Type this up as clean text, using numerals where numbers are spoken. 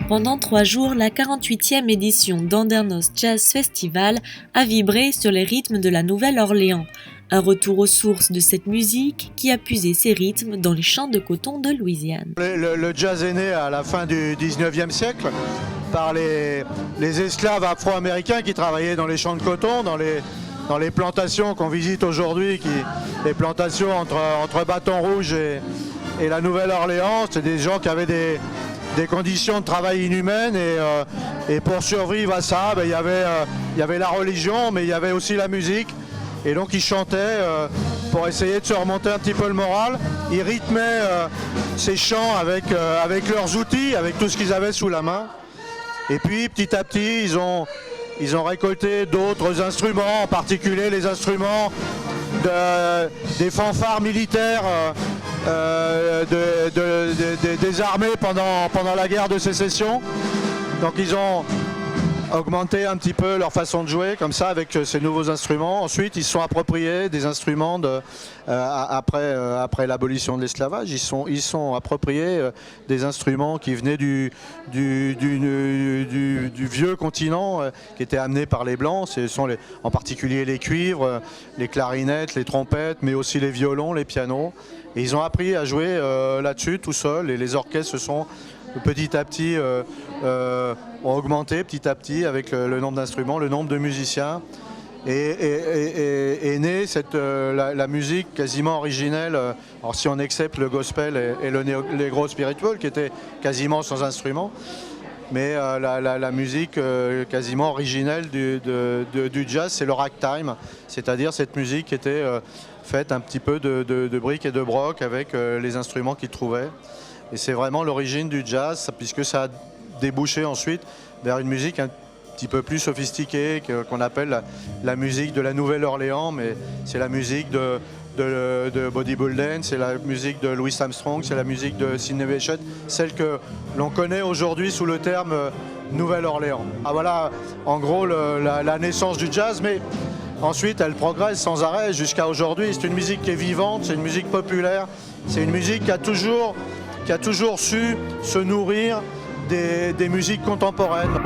Pendant 3 jours, la 48e édition d'Andernos Jazz Festival a vibré sur les rythmes de la Nouvelle-Orléans. Un retour aux sources de cette musique qui a puisé ses rythmes dans les champs de coton de Louisiane. Le jazz est né à la fin du 19e siècle par les esclaves afro-américains qui travaillaient dans les champs de coton, dans les plantations qu'on visite aujourd'hui, les plantations entre Bâton Rouge et la Nouvelle-Orléans. C'est des gens qui avaient des conditions de travail inhumaines et pour survivre à ça, il y avait la religion, mais il y avait aussi la musique. Et donc ils chantaient pour essayer de se remonter un petit peu le moral. Ils rythmaient ces chants avec leurs outils, avec tout ce qu'ils avaient sous la main. Et puis petit à petit, ils ont récolté d'autres instruments, en particulier les instruments des fanfares militaires des armées pendant la guerre de sécession. Donc ils ont augmenté un petit peu leur façon de jouer comme ça avec ces nouveaux instruments. Ensuite ils se sont appropriés des instruments après l'abolition de l'esclavage. Ils sont appropriés des instruments qui venaient du vieux continent, qui étaient amenés par les Blancs. Ce sont en particulier les cuivres, les clarinettes, les trompettes, mais aussi les violons, les pianos. Et ils ont appris à jouer là-dessus tout seuls, et les orchestres se sont petit à petit ont augmenté petit à petit avec le nombre d'instruments, le nombre de musiciens. Et née la musique quasiment originelle, alors si on accepte le gospel et le negro spiritual qui était quasiment sans instruments, mais la musique quasiment originelle du jazz, c'est le ragtime, c'est-à-dire cette musique qui était faite un petit peu de briques et de broc avec les instruments qu'ils trouvaient. Et c'est vraiment l'origine du jazz, puisque ça a débouché ensuite vers une musique un petit peu plus sophistiquée, qu'on appelle la musique de la Nouvelle-Orléans, mais c'est la musique de Bobby Bolden, c'est la musique de Louis Armstrong, c'est la musique de Sidney Bechet, celle que l'on connaît aujourd'hui sous le terme Nouvelle-Orléans. Ah, voilà en gros la naissance du jazz, mais ensuite elle progresse sans arrêt jusqu'à aujourd'hui. C'est une musique qui est vivante, c'est une musique populaire, c'est une musique qui a toujours su se nourrir des musiques contemporaines.